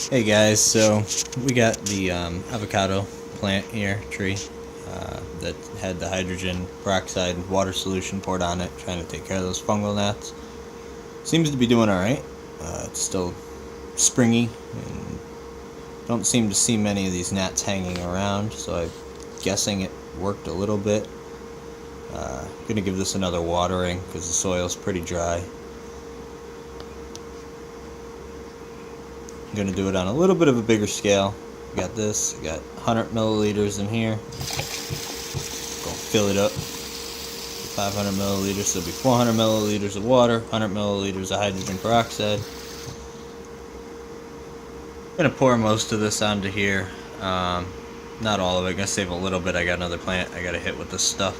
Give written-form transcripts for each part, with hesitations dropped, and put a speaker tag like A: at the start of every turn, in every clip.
A: Hey guys, so we got the avocado plant here, tree, that had the hydrogen peroxide water solution poured on it, trying to take care of those fungal gnats. Seems to be doing alright. It's still springy, and don't seem to see many of these gnats hanging around, so I'm guessing it worked a little bit. Gonna give this another watering because the soil's pretty dry. I'm gonna do it on a little bit of a bigger scale. Got this, got 100 milliliters in here. Gonna fill it up. 500 milliliters, so it'll be 400 milliliters of water, 100 milliliters of hydrogen peroxide. I'm gonna pour most of this onto here. Not all of it, I'm gonna save a little bit. I got another plant I gotta hit with this stuff.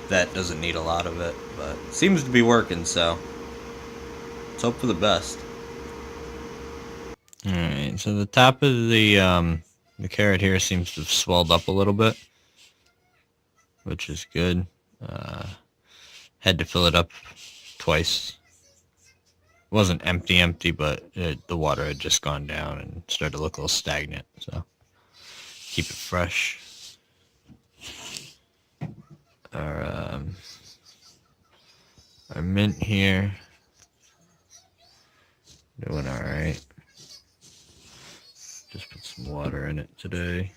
A: That doesn't need a lot of it, but it seems to be working, so let's hope for the best. Alright, so the top of the carrot here seems to have swelled up a little bit, which is good. Had to fill it up twice. It wasn't empty, but the water had just gone down and started to look a little stagnant, so keep it fresh. Our mint here, doing alright. Just put some water in it today.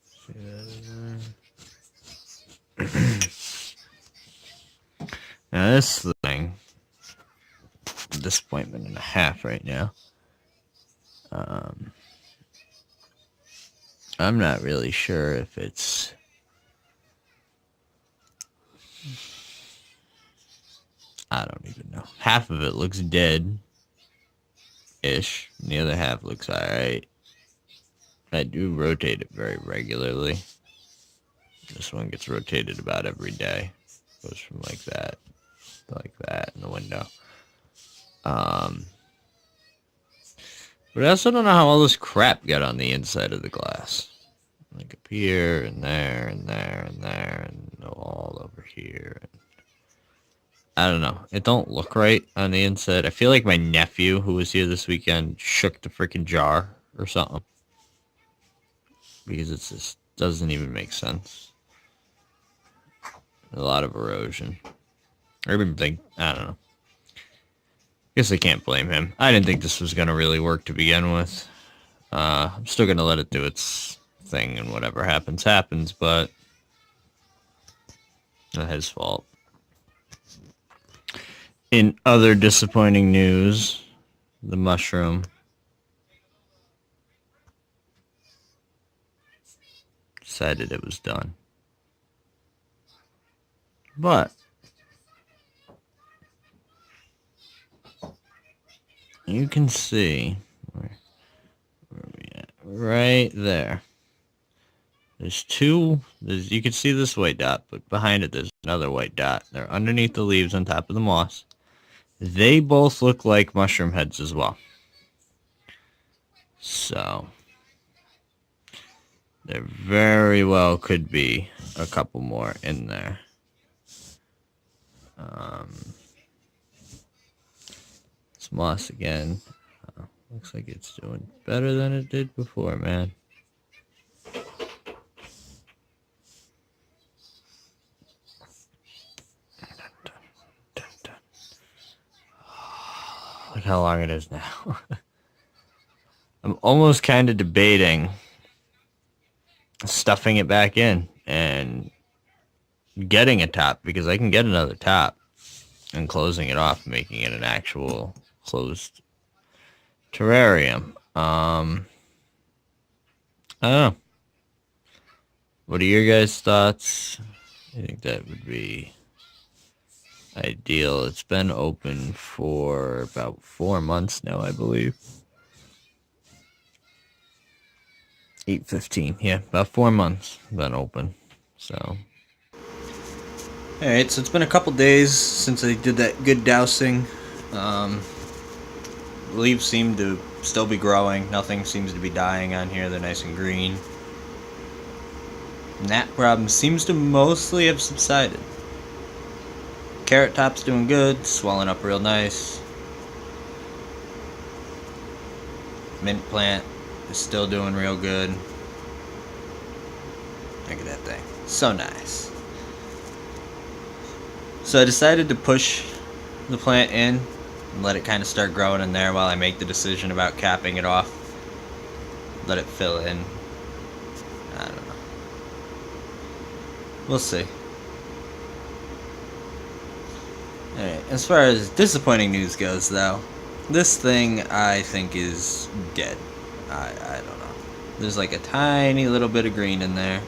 A: See that in there? Now this thing, disappointment and a half right now. I'm not really sure if it's I don't even know. Half of it looks dead ish, and the other half looks alright. I do rotate it very regularly. This one gets rotated about every day. Goes from like that to like that in the window. But I also don't know how all this crap got on the inside of the glass. Like up here and there and there and there and all over here. I don't know. It don't look right on the inside. I feel like my nephew, who was here this weekend, shook the freaking jar or something. Because it just doesn't even make sense. A lot of erosion. I even think, I don't know. Guess I can't blame him. I didn't think this was going to really work to begin with. I'm still going to let it do its thing, and whatever happens, happens, but not his fault. In other disappointing news, the mushroom decided it was done. But you can see where are we at? Right there. There's two. You can see this white dot, but behind it there's another white dot. They're underneath the leaves on top of the moss. They both look like mushroom heads as well. So there very well could be a couple more in there. It's moss again. Looks like it's doing better than it did before, man. Look how long it is now. I'm almost kind of debating stuffing it back in and getting a top, because I can get another top, and closing it off, making it an actual closed terrarium. I don't know. What are your guys' thoughts? I think that would be ideal. It's been open for about 4 months now, I believe. 8/15, yeah, about 4 months been open. So, alright, so it's been a couple days since I did that good dousing. Leaves seem to still be growing. Nothing seems to be dying on here. They're nice and green. Gnat problem seems to mostly have subsided. Carrot top's doing good, swelling up real nice. Mint plant is still doing real good. Look at that thing. So nice. So I decided to push the plant in and let it kind of start growing in there while I make the decision about capping it off. Let it fill in. I don't know. We'll see. Alright, as far as disappointing news goes though, this thing I think is dead. I don't know. There's like a tiny little bit of green in there.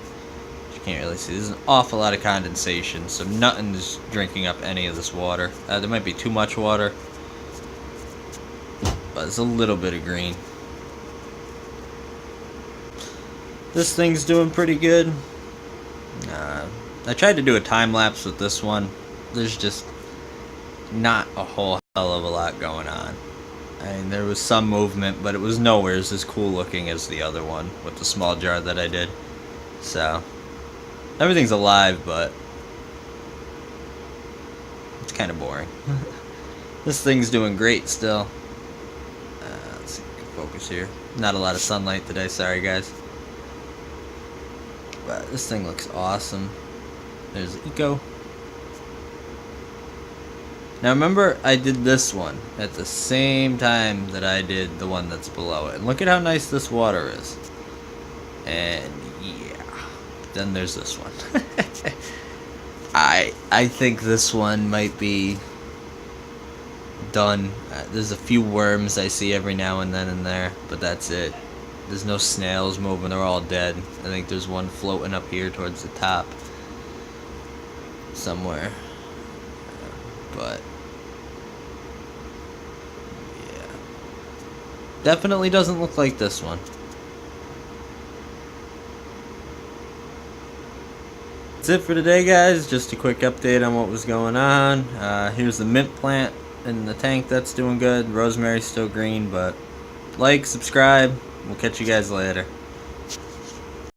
A: You can't really see. There's an awful lot of condensation, so nothing's drinking up any of this water. There might be too much water, but there's a little bit of green. This thing's doing pretty good. I tried to do a time lapse with this one. There's just not a whole hell of a lot going on. I mean, there was some movement, but it was nowhere as cool looking as the other one with the small jar that I did. So, everything's alive, but it's kind of boring. This thing's doing great still. Let's see if we can focus here. Not a lot of sunlight today, sorry guys. But this thing looks awesome. There's Eco. Now remember, I did this one at the same time that I did the one that's below it. And look at how nice this water is. And yeah, then there's this one. I think this one might be done. There's a few worms I see every now and then in there, but that's it. There's no snails moving, they're all dead. I think there's one floating up here towards the top somewhere. But yeah, definitely doesn't look like this one. That's it for today, guys. Just a quick update on what was going on. Here's the mint plant in the tank that's doing good. Rosemary's still green, but like, subscribe. We'll catch you guys later.